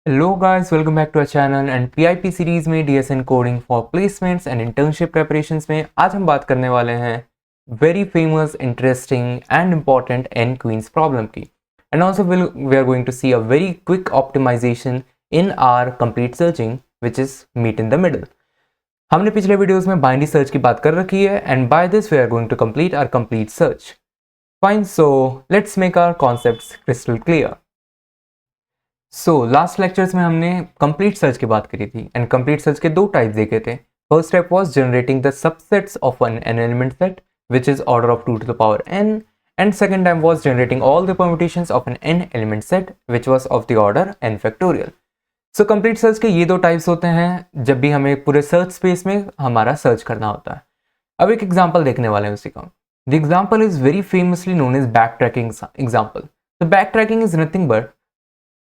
Hello guys, welcome back to our channel and PIP series में DSN coding for placements and internship preparations में आज हम बात करने वाले हैं very famous, interesting and important N queens problem की। And also we are going to see a very quick optimization in our complete searching which is meet in the middle. हमने पिछले वीडियोस में बाइनरी सर्च की बात कर रखी है and by this we are going to complete our complete search. Fine, so let's make our concepts crystal clear. Last lectures में हमने कंप्लीट सर्च की बात करी थी एंड कंप्लीट सर्च के दो टाइप्स देखे थे। First step was generating the subsets of an element set which is order of 2 to the power n, and second time was generating all the permutations of an n element set which was of the order n factorial. So complete search के ये दो types होते हैं जब भी हमें पूरे search space में हमारा सर्च करना होता है। अब एक एग्जांपल देखने वाले हैं उसी का। The example is very famously known as backtracking example. The backtracking is nothing but,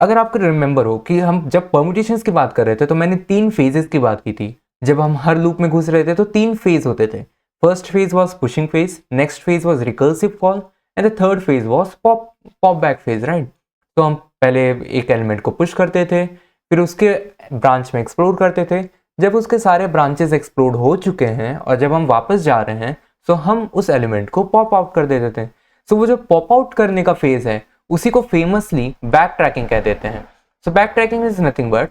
अगर आपको रिमेंबर हो कि हम जब परम्यूटेशंस की बात कर रहे थे तो मैंने 3 फेजेस की बात की थी। जब हम हर लूप में घुस रहे थे तो 3 फेज होते थे। First phase was pushing phase, next phase was recursive call and the third phase was pop back phase, right. तो हम पहले एक एलिमेंट को पुश करते थे, फिर उसके ब्रांच में एक्सप्लोर करते थे। जब उसके सारे ब्रांचेस एक्सप्लोर हो चुके हैं और जब हम वापस जा रहे हैं तो हम उस एलिमेंट को पॉप आउट कर देते थे। सो वो जो पॉप आउट करने का फेज है उसी को फेमसली बैक ट्रैकिंग कह देते हैं। So back tracking is nothing but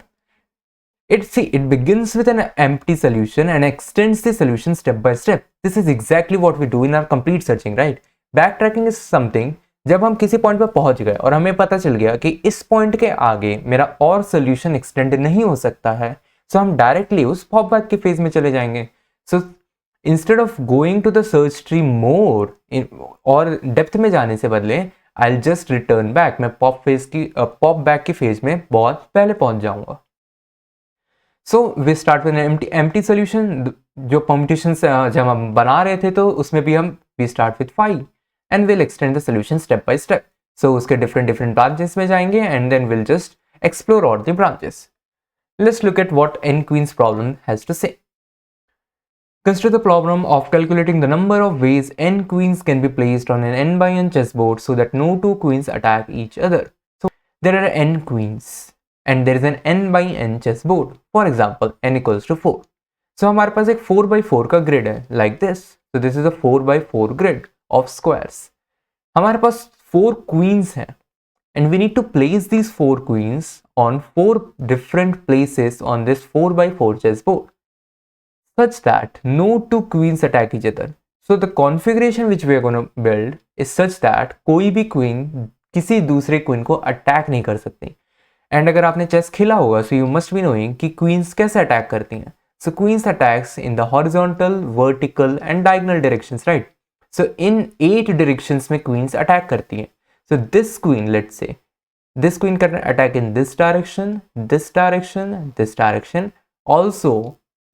it begins with an empty solution and extends the solution step by step. This is exactly what we do in our complete searching, right? Backtracking is something जब हम किसी point पर पहुंच गए और हमें पता चल गया कि इस पॉइंट के आगे मेरा और सोल्यूशन एक्सटेंड नहीं हो सकता है, सो हम डायरेक्टली उस पॉप बैक के फेज में चले जाएंगे। So instead of going to the search tree more और डेप्थ में जाने से बदले आई जस्ट रिटर्न बैक, मैं पॉप बैक की फेज में बहुत पहले पहुंच जाऊंगा। So we start with empty solution. जो परम्यूटेशन जब हम बना रहे थे तो उसमें भी हम we start with 5 and will extend the solution step by step. So उसके डिफरेंट ब्रांचेस में जाएंगे and then will just explore all the branches. Let's look at what n queens problem has to say. Consider the problem of calculating the number of ways n queens can be placed on an n by n chessboard so that no two queens attack each other. So there are n queens and there is an n by n chessboard. For example, n equals to 4. So हमारे पास एक 4 by 4 का grid है like this. So this is a 4 by 4 grid of squares. हमारे पास 4 queens हैं and we need to place these 4 queens on 4 different places on this 4 by 4 chessboard, such that no two queens attack each other. So the configuration which we are going to build is such that कोई भी queen किसी दूसरे queen को attack नहीं कर सकती। And अगर आपने chess खेला होगा so you must be knowing कि queens कैसे attack करती हैं। So queens attacks in the horizontal, vertical and diagonal directions, right? So in 8 directions में queens attack करती हैं। So this queen, let's say, this queen can attack in this direction, this direction, this direction, also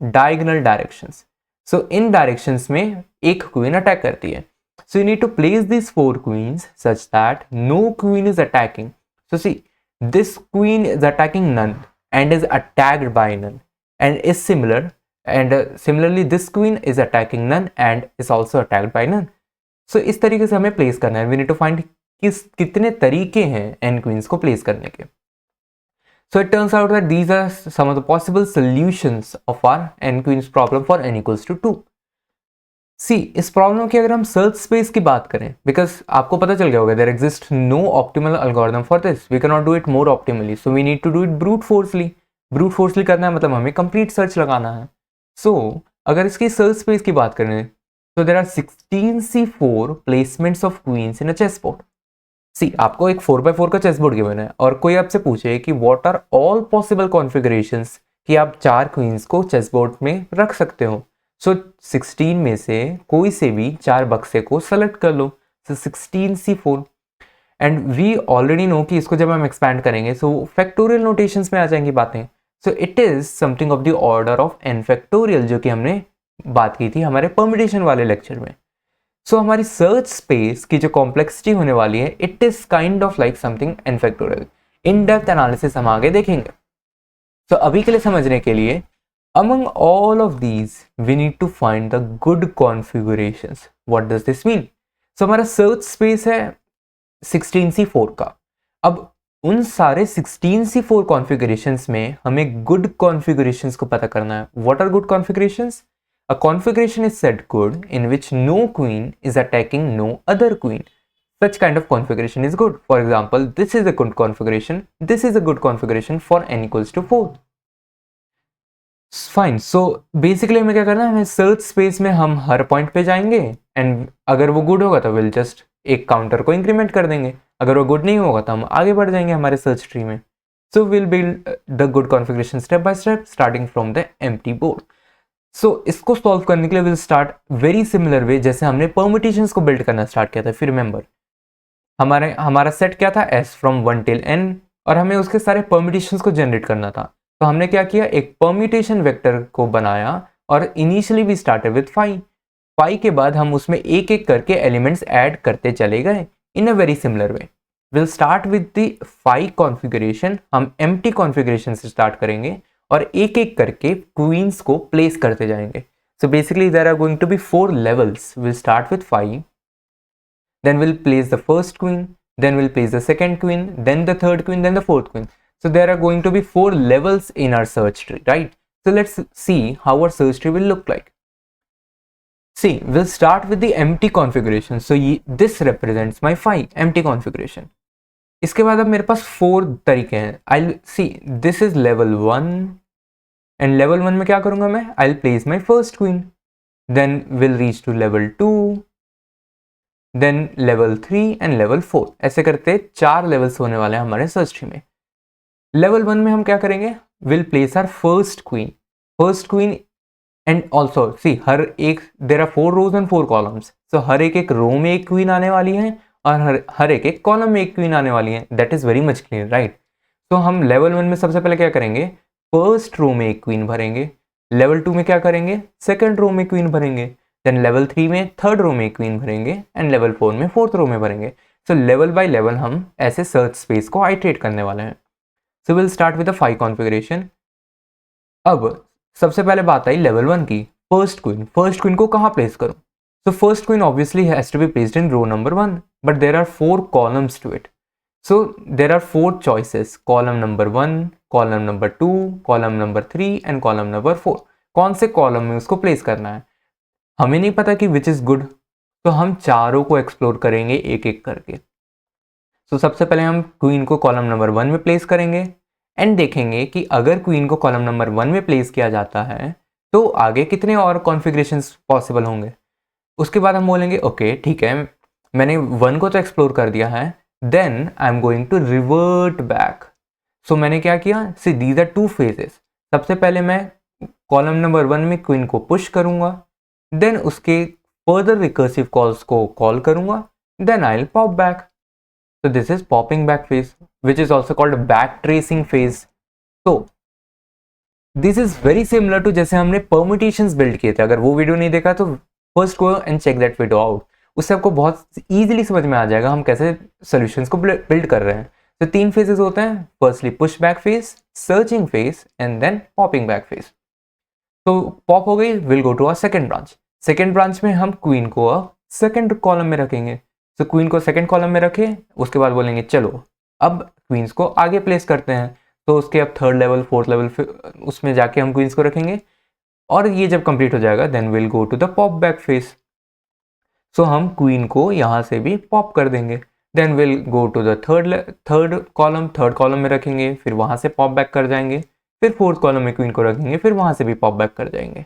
diagonal directions. So in directions में एक queen attack करती है. So you need to place these 4 queens such that no queen is attacking. So see, this queen is attacking none and is attacked by none and is similar, and similarly this queen is attacking none and is also attacked by none. So इस तरीके से हमें place करना है. We need to find कितने तरीके हैं n queens को place करने के. So it turns out that these are some of the possible solutions of our n queens problem for n equals to 2. See, इस प्रॉब्लम की अगर हम सर्च स्पेस की बात करें, बिकॉज आपको पता चल गया होगा there exist no optimal algorithm for this, we can not do it more optimally, so we need to do it brute forcely. Brute forcely करना है मतलब हमें कंप्लीट सर्च लगाना है। सो अगर इसकी सर्च स्पेस की बात करें तो there are 16 C4 placements of queens in a chess board. See, आपको एक 4x4 का चेस बोर्ड गिवन है और कोई आपसे पूछे कि what are all possible configurations कि आप 4 क्वींस को चेस बोर्ड में रख सकते हो। सो 16 में से कोई से भी 4 बक्से को सेलेक्ट कर लो। So 16 C4 and we already know कि इसको जब हम एक्सपैंड करेंगे सो फैक्टोरियल नोटेशंस में आ जाएंगी बातें। So it is something of the order of n factorial, जो कि हमने बात की थी हमारे परम्यूटेशन वाले लेक्चर में। सो हमारी सर्च स्पेस की जो कॉम्प्लेक्सिटी होने वाली है it is kind of like something n factorial. In depth analysis हम आगे देखेंगे। सो अभी के लिए समझने के लिए among all of these we need to find the good configurations. What does this mean? So हमारा सर्च स्पेस है 16 C4 का। अब उन सारे 16C4 कॉन्फ़िगरेशंस में हमें गुड कॉन्फ़िगरेशंस को पता करना है. What are good configurations? A configuration is said good in which no queen is attacking no other queen. Such kind of configuration is good. For example, this is a good configuration. This is a good configuration for n equals to 4. Fine. So basically हमें क्या करना है, हमें search space में हम हर point पे जाएंगे and अगर वो गुड होगा तो विल जस्ट एक काउंटर को इंक्रीमेंट कर देंगे, अगर वो गुड नहीं होगा तो हम आगे बढ़ जाएंगे हमारे सर्च ट्री में. So will build the good configuration step by step starting from the empty board. So इसको सॉल्व करने के लिए will start very similar way जैसे हमने परम्यूटेशंस को बिल्ड करना स्टार्ट किया था. फिर रिमेंबर हमारा सेट क्या था, s फ्रॉम 1 till n, और हमें उसके सारे परम्यूटेशंस को जनरेट करना था. तो हमने क्या किया, एक परम्यूटेशन वेक्टर को बनाया और इनिशियली वी स्टार्टेड विद 5. 5 के बाद हम उसमें एक एक करके एलिमेंट्स ऐड करते चले गए in a very similar way. Will start with the 5 configuration. हम एम्प्टी कॉन्फ़िगरेशन से स्टार्ट करेंगे और एक एक करके क्वींस को प्लेस करते जाएंगे. So basically there are going to be 4 levels. Will start with 5, then we'll place the first queen, then we'll place the second queen, then the third queen, then the fourth queen. So there are going to be 4 levels in our search tree, right? So let's see how our search tree will look like. See, we'll start with the empty configuration. So this represents my 5 empty configuration. इसके बाद अब मेरे पास 4 तरीके हैं. I'll see, this is level 1, and level 1 में क्या करूंगा मैं, I'll place my first queen, then we'll reach to level 2, then level 3 and level 4. ऐसे करते 4 लेवल्स होने वाले हैं हमारे सर्च ट्री में. लेवल 1 में हम क्या करेंगे, will place our first queen and also see हर एक there are 4 rows and 4 columns. So हर एक रो में एक क्वीन आने वाली है और हर एक कॉलम में एक क्वीन आने वाली है. That is very much clear, right? तो हम लेवल 1 में सबसे पहले क्या करेंगे, फर्स्ट रो में एक क्वीन भरेंगे. लेवल 2 में क्या करेंगे, सेकंड रो में क्वीन भरेंगे. देन लेवल 3 में थर्ड रो में क्वीन भरेंगे एंड लेवल 4 में फोर्थ रो में भरेंगे. सो लेवल बाय लेवल हम ऐसे सर्च स्पेस को आइटरेट करने वाले हैं. So will start with the 5 configuration. अब सबसे पहले बात आई लेवल 1 की, फर्स्ट क्वीन को कहाँ प्लेस करूँ. So first queen obviously has to be placed in row number 1, but there are 4 columns to it. So there are 4 choices, column number 1, column number 2, column number 3 and column number 4. कौन से column में उसको place करना है हमें नहीं पता कि विच इज गुड, तो हम चारों को एक्सप्लोर करेंगे एक एक करके. सो सबसे पहले हम क्वीन को कॉलम नंबर 1 में प्लेस करेंगे एंड देखेंगे कि अगर क्वीन को कॉलम नंबर 1 में प्लेस किया जाता है तो आगे कितने और कॉन्फ़िगरेशंस पॉसिबल होंगे. उसके बाद हम बोलेंगे ओके ठीक है, मैंने 1 को तो एक्सप्लोर कर दिया है, then I am going to revert back. So मैंने क्या किया, सी दीज आर 2 फेजेस. सबसे पहले मैं कॉलम नंबर 1 में क्वीन को पुश करूंगा, देन उसके फर्दर रिकर्सिव कॉल्स को कॉल करूंगा, then I will pop back. So this is popping back phase, which is also called back tracing phase. So this is very similar to जैसे हमने permutations build किए थे. अगर वो video नहीं देखा तो first go and check that video out. उससे आपको बहुत easily समझ में आ जाएगा हम कैसे solutions को build कर रहे हैं. तो 3 phases होते हैं, firstly push back phase, searching phase and then popping back phase. तो pop हो गई, we'll go to our second branch. Second branch में हम क्वीन को सेकेंड कॉलम में रखेंगे. तो क्वीन को सेकेंड कॉलम में रखे, उसके बाद बोलेंगे चलो अब क्वींस को आगे प्लेस करते हैं. तो उसके अब थर्ड लेवल फोर्थ लेवल उसमें जाके हम क्वींस को रखेंगे और ये जब कंप्लीट हो जाएगा then will go to the pop back phase. So हम क्वीन को यहाँ से भी पॉप कर देंगे. Then will go to the third column में रखेंगे, फिर वहाँ से पॉप बैक कर जाएंगे, फिर फोर्थ कॉलम में क्वीन को रखेंगे, फिर वहाँ से भी पॉप बैक कर जाएंगे.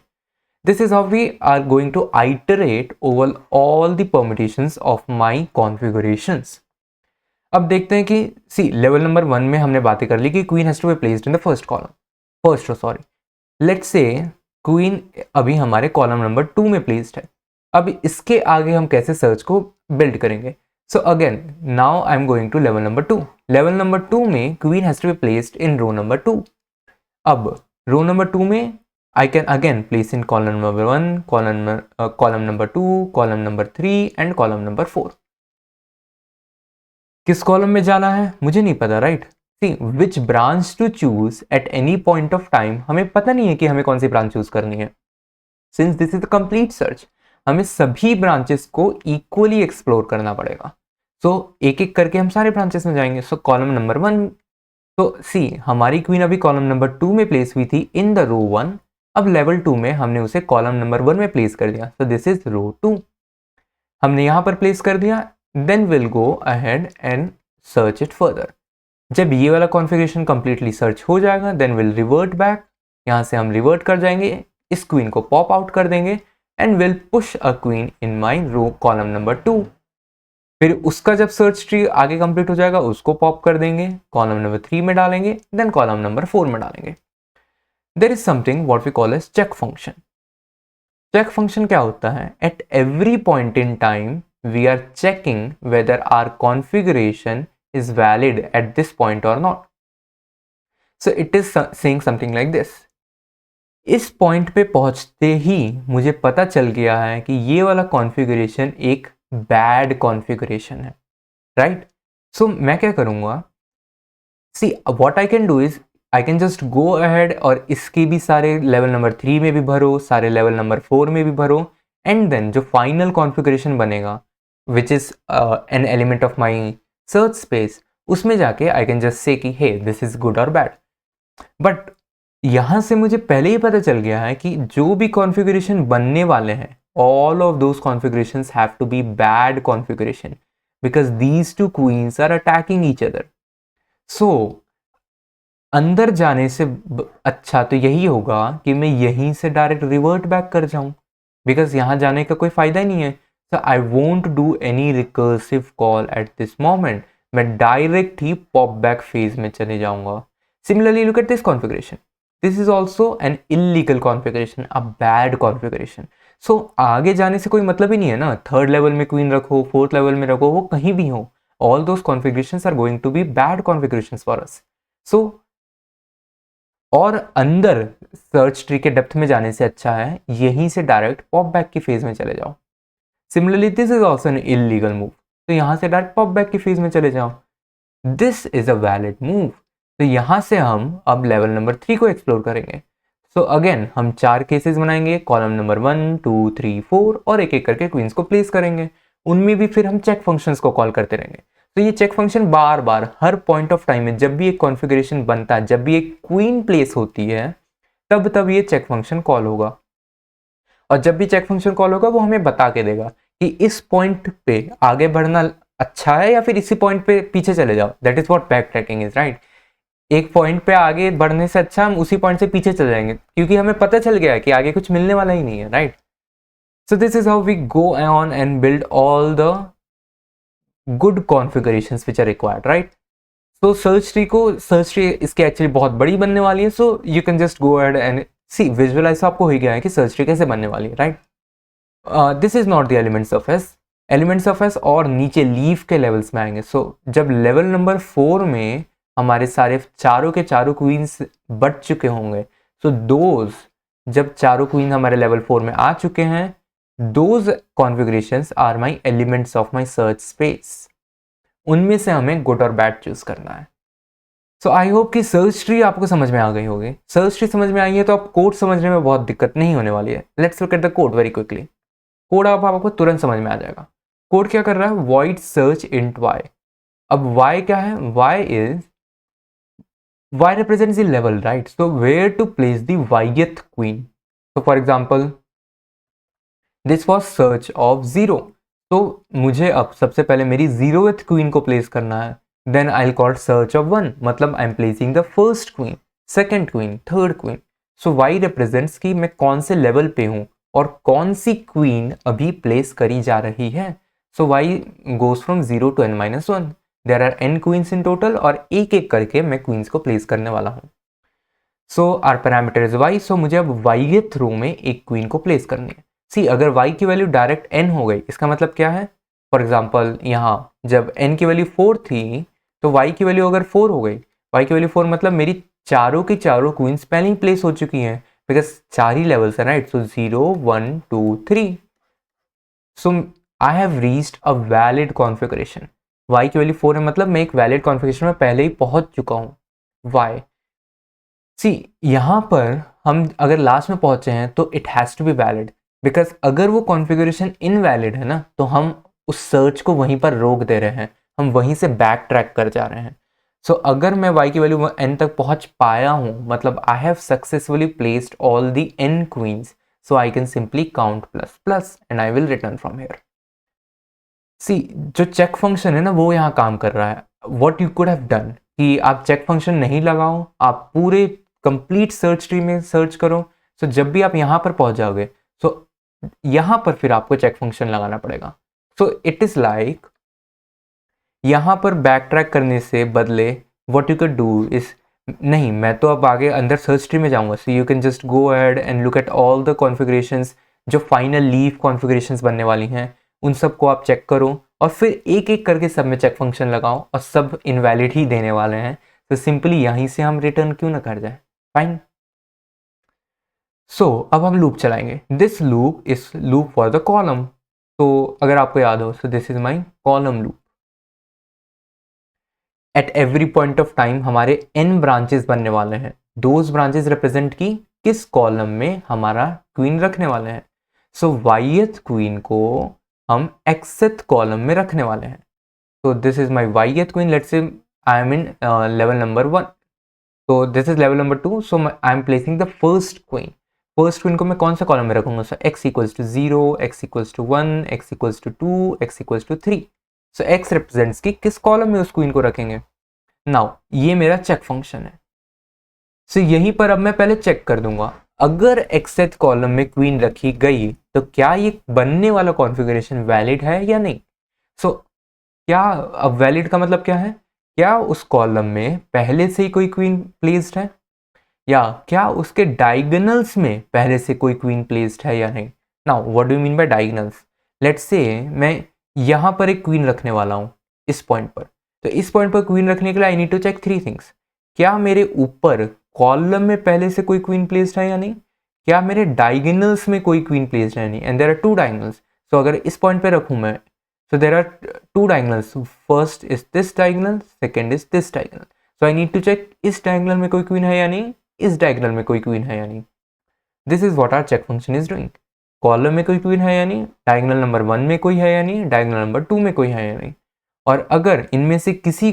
This is how we are going to iterate over all the permutations of my configurations. अब देखते हैं कि सी लेवल नंबर 1 में हमने बातें कर ली कि queen has to be placed in the first row. Let's say queen अभी हमारे कॉलम नंबर 2 में प्लेस्ड है. अब इसके आगे हम कैसे सर्च को बिल्ड करेंगे. So again now I am going to level number 2. Level number 2 में queen has to be placed in row number 2. अब रो नंबर 2 में I can again place in column number 1, column number 2, column number 3 and column number 4. किस column में जाना है मुझे नहीं पता, right? See which branch to choose at any point of time, हमें पता नहीं है कि हमें कौन सी ब्रांच चूज करनी है. Since this is the complete search, हमें सभी ब्रांचेस को इक्वली एक्सप्लोर करना पड़ेगा. सो एक एक करके हम सारे ब्रांचेस में जाएंगे. सो कॉलम नंबर 1, तो सी हमारी क्वीन अभी कॉलम नंबर 2 में प्लेस हुई थी इन द रो 1. अब लेवल 2 में हमने उसे कॉलम नंबर 1 में प्लेस कर दिया. सो दिस इज रो 2, हमने यहां पर प्लेस कर दिया. Then will go ahead and search it further. जब ये वाला कॉन्फ़िगरेशन कंप्लीटली सर्च हो जाएगा देन विल रिवर्ट बैक. यहाँ से हम रिवर्ट कर जाएंगे, इस क्वीन को पॉप आउट कर देंगे and will push a queen in my row column number 2. फिर उसका जब सर्च ट्री आगे कंप्लीट हो जाएगा उसको पॉप कर देंगे, कॉलम नंबर 3 में डालेंगे, देन कॉलम नंबर 4 में डालेंगे. There is something what we call as check function. Check function क्या होता है? At every point in time we are checking whether our configuration is valid at this point or not. So it is saying something like this. इस point पे पहुंचते ही मुझे पता चल गया है कि ये वाला कॉन्फ़िगरेशन एक बैड कॉन्फ़िगरेशन है, राइट? सो मैं क्या करूंगा, see what I can do is I can just go ahead और इसके भी सारे लेवल नंबर 3 में भी भरो, सारे लेवल नंबर 4 में भी भरो, एंड देन जो फाइनल कॉन्फ़िगरेशन बनेगा which is an element of my search space, उसमें जाके आई कैन जस्ट से कि हे दिस इज गुड और बैड. बट यहां से मुझे पहले ही पता चल गया है कि जो भी कॉन्फ़िगरेशन बनने वाले हैं all of those configurations have to be bad configuration because these two queens are attacking each other. So अंदर जाने से अच्छा तो यही होगा कि मैं यहीं से डायरेक्ट रिवर्ट बैक कर जाऊं बिकॉज यहां जाने का कोई फायदा ही नहीं है. So I won't do any recursive call at this moment. मैं डायरेक्ट ही पॉप बैक फेज में चले जाऊंगा. Similarly, look at this configuration. This is also an illegal configuration, a bad configuration. So आगे जाने से कोई मतलब ही नहीं है ना. थर्ड लेवल में क्वीन रखो, फोर्थ लेवल में रखो, वो कहीं भी हो, all those configurations are going to be bad configurations for us. So और अंदर सर्च ट्री के डेप्थ में जाने से अच्छा है यहीं से डायरेक्ट पॉप बैक की फेज में चले जाओ. Similarly this is also an illegal move, तो यहां से डायरेक्ट पॉप बैक की फेज में चले जाओ. This is a valid move, तो यहां से हम अब लेवल नंबर 3 को एक्सप्लोर करेंगे. सो अगेन हम 4 केसेस बनाएंगे, कॉलम नंबर 1, 2, 3, 4 और एक एक करके क्वींस को प्लेस करेंगे. उनमें भी फिर हम चेक फंक्शंस को कॉल करते रहेंगे. तो ये चेक फंक्शन बार बार हर पॉइंट ऑफ टाइम में जब भी एक कॉन्फ़िगरेशन बनता है, जब भी एक क्वीन प्लेस होती है, तब तब ये चेक फंक्शन कॉल होगा. और जब भी चेक फंक्शन कॉल होगा वो हमें बता के देगा कि इस पॉइंट पे आगे बढ़ना अच्छा है या फिर इसी पॉइंट पे पीछे चले जाओ. That is what back tracking is, right? एक पॉइंट पे आगे बढ़ने से अच्छा हम उसी पॉइंट से पीछे चले जाएंगे क्योंकि हमें पता चल गया है कि आगे कुछ मिलने वाला ही नहीं है, right? So this is how we go on and build all the good configurations which are required, right? तो सर्च ट्री इसके एक्चुअली बहुत बड़ी बनने वाली है. So you can just go ahead and see visualise आपको हो गया है कि सर्च ट्री कैसे बनने वाली है, right? This is not the elements of S. Elements of S और नीचे लीफ के लेवल्स में आएंगे. सो जब लेवल नंबर 4 में हमारे सारे चारों के चारों क्वींस बट चुके होंगे, सो दोज जब चारों क्वीन हमारे लेवल 4 में आ चुके हैं, those configurations are my elements of my search space. उनमें से हमें गुड और बैड चूज करना है. सो आई होप कि सर्च ट्री आपको समझ में आ गई होगी. सर्च ट्री समझ में आई है तो आप कोड समझने में बहुत दिक्कत नहीं होने वाली है. Let's look at the code very quickly. Code अब आपको तुरंत समझ में आ जाएगा. कोड क्या कर रहा है? Void search int y. अब y क्या है? y represents the level, right? So where to place the yth queen? So for example, this was search of 0. तो मुझे अब सबसे पहले मेरी 0th क्वीन को प्लेस करना है. Then I call search of 1, मतलब I am placing the first queen, second queen, third queen. So y represents कि मैं कौन से लेवल पे हूं और कौन सी क्वीन अभी प्लेस करी जा रही है. So y goes from 0 to n-1. There are n queens in total और एक एक करके मैं क्वींस को प्लेस करने वाला हूं. सो आर पैरामीटर इज y. सो मुझे अब y रो में एक क्वीन को प्लेस करनी है. सी अगर y की वैल्यू डायरेक्ट n हो गई, इसका मतलब क्या है? फॉर एग्जाम्पल यहाँ जब n की वैल्यू 4 थी तो y की वैल्यू अगर 4 हो गई, y की वैल्यू 4 मतलब मेरी चारों की चारों क्वींस पहले ही प्लेस हो चुकी हैं बिकॉज 4 ही लेवल्स है, right? So 0, 1, 2, 3. So I have reached a valid configuration. y की वैल्यू 4 है मतलब मैं एक वैलिड कॉन्फ़िगरेशन में पहले ही पहुंच चुका हूँ. y सी यहाँ पर हम अगर लास्ट में पहुंचे हैं तो it has to be valid because अगर वो कॉन्फ़िगरेशन इनवैलिड है ना तो हम उस सर्च को वहीं पर रोक दे रहे हैं, हम वहीं से बैक ट्रैक कर जा रहे हैं। सो अगर मैं y की वैल्यू n तक पहुंच पाया हूं, मतलब I have successfully placed all the n queens, so I can simply count plus plus and I will return from here. See जो चेक फंक्शन है ना वो यहाँ काम कर रहा है। What you could have done कि आप चेक फंक्शन नहीं लगाओ, आप पूरे कंप्लीट सर्च ट्री में सर्च करो। सो जब भी आप यहाँ पर पहुंच जाओगे सो यहाँ पर फिर आपको चेक फंक्शन लगाना पड़ेगा। सो इट इज लाइक यहाँ पर बैक ट्रैक करने से बदले what you can do is, नहीं मैं तो अब आगे अंदर सर्च ट्री में जाऊंगा, सो you can just go ahead and look at all the configurations जो फाइनल लीव कॉन्फ़िगरेशंस बनने वाली हैं, उन सब को आप चेक करो और फिर एक एक करके सब में चेक फंक्शन लगाओ और सब इनवैलिड ही देने वाले हैं। तो सिंपली यहीं से हम रिटर्न क्यों ना कर जाए। फाइन। सो अब हम लूप चलाएंगे। This loop is loop for the column. तो अगर आपको याद हो, सो this is my column loop. Eight every point of time हमारे n ब्रांचेस बनने वाले हैं। दोज ब्रांचेस रिप्रेजेंट की किस कॉलम में हमारा क्वीन रखने वाले हैं। सो वाईएथ क्वीन को हम xth कॉलम में रखने वाले हैं। तो this is my yth queen, let's say I am in level number 1, तो this is level number 2, so I am placing the first queen. First queen को मैं कौन सा कॉलम में रखूंगा। So x equals to 0, x equals to 1, x equals to 2, x equals to 3। So x represents की किस column में उस क्वीन को रखेंगे। नाउ ये मेरा चेक फंक्शन है। सो यहीं पर अब मैं पहले चेक कर दूंगा, अगर xth कॉलम में क्वीन रखी गई तो क्या ये बनने वाला कॉन्फ़िगरेशन वैलिड है या नहीं। सो क्या अब वैलिड का मतलब क्या है, क्या उस कॉलम में पहले से ही कोई क्वीन प्लेस्ड है, या क्या उसके डायगोनल्स में पहले से कोई क्वीन प्लेस्ड है या नहीं। Now what do you mean by diagonals. Let's say मैं यहाँ पर एक क्वीन रखने वाला हूँ इस पॉइंट पर, तो इस पॉइंट पर क्वीन रखने के लिए I need to check 3 things. क्या मेरे ऊपर कॉलम में पहले से कोई क्वीन प्लेस्ड है या नहीं, क्या मेरे डायगोनल्स में कोई क्वीन प्लेस्ड है नहीं, and there are 2 diagonals. So अगर इस पॉइंट पे रखूँ मैं, so there are 2 diagonals, first is this diagonal, second is this diagonal. So I need to check इस डायगोनल में कोई क्वीन है या नहीं, इस डायगोनल में कोई क्वीन है या नहीं। This is what our check function is doing. Column में कोई क्वीन है या नहीं, डायगोनल नंबर 1 में कोई है या नहीं, डायगोनल नंबर 2 में कोई है या नहीं। और अगर इनमें से किसी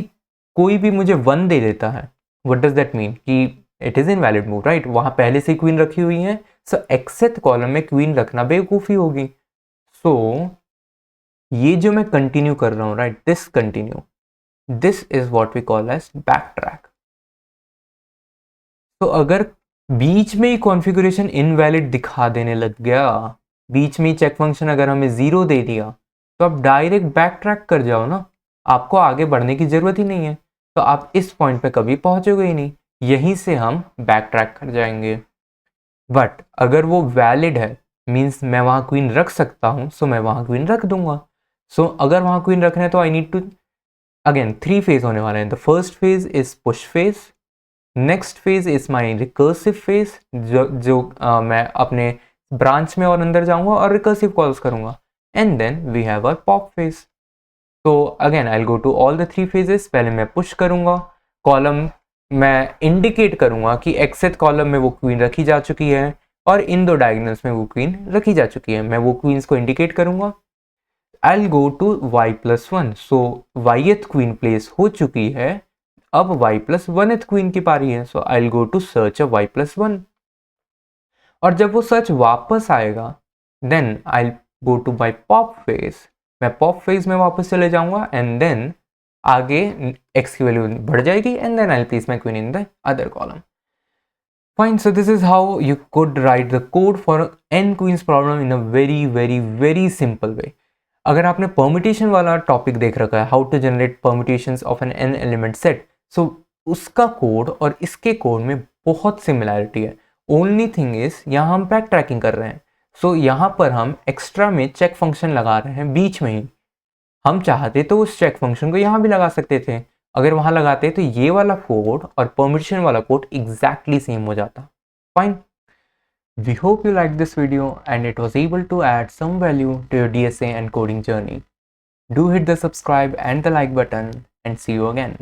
कोई भी मुझे 1 दे देता है, व्हाट डज दैट मीन कि it is invalid move, right. वहां पहले से क्वीन रखी हुई है, सो xth कॉलम में क्वीन रखना बेवकूफ़ी होगी। सो ये जो मैं कंटिन्यू कर रहा हूं, right, this continue, this is what we call as backtrack. तो अगर बीच में ही कॉन्फ़िगरेशन इनवैलिड दिखा देने लग गया, बीच में ही चेक फंक्शन अगर हमें 0 दे दिया, तो आप डायरेक्ट बैक ट्रैक कर जाओ ना, आपको आगे बढ़ने की ज़रूरत ही नहीं है। तो आप इस पॉइंट पे कभी पहुंचोगे ही नहीं, यहीं से हम बैक ट्रैक कर जाएंगे। बट अगर वो वैलिड है, मीन्स मैं वहाँ क्वीन रख सकता हूँ, सो मैं वहाँ क्वीन रख दूंगा। सो अगर वहाँ क्वीन रखना है तो I need to, again 3 phase होने वाले हैं। The first phase is push phase, next phase is my recursive phase, जो मैं अपने ब्रांच में और अंदर जाऊंगा और रिकर्सिव कॉल्स करूंगा, and then we have a pop phase. तो again I will go to all the 3 phases. पहले मैं पुश करूंगा, कॉलम मैं इंडिकेट करूंगा कि xth कॉलम में वो क्वीन रखी जा चुकी है और इन 2 डायगोनल्स में वो क्वीन रखी जा चुकी है। मैं वो क्वींस को इंडिकेट करूंगा। I will go to y+1, so yth queen place हो चुकी है, अब y+1th क्वीन की पारी है। So I will go to search a y+1, और जब वो सर्च वापस आएगा then I will go to my pop phase. मैं पॉप फेज में वापस चले जाऊंगा एंड देन आगे x की वैल्यू बढ़ जाएगी and then I will place my queen in the other column. Fine. So this is how you could write the code for n queens problem in a very very very simple way. अगर आपने permutation वाला topic देख रखा है, how to generate permutations of N n element set, so उसका code और इसके code में बहुत सिमिलैरिटी है। ओनली थिंग इज यहाँ हम बैक ट्रैकिंग कर रहे हैं। सो यहाँ पर हम एक्स्ट्रा में चेक फंक्शन लगा रहे हैं बीच में ही। हम चाहते तो उस चेक फंक्शन को यहाँ भी लगा सकते थे, अगर वहाँ लगाते तो ये वाला कोड और परम्यूटेशन वाला कोड एग्जैक्टली सेम हो जाता। Fine. We hope you liked this video and it was able to add some value to your DSA and coding journey. Do hit the subscribe and the like button and see you again.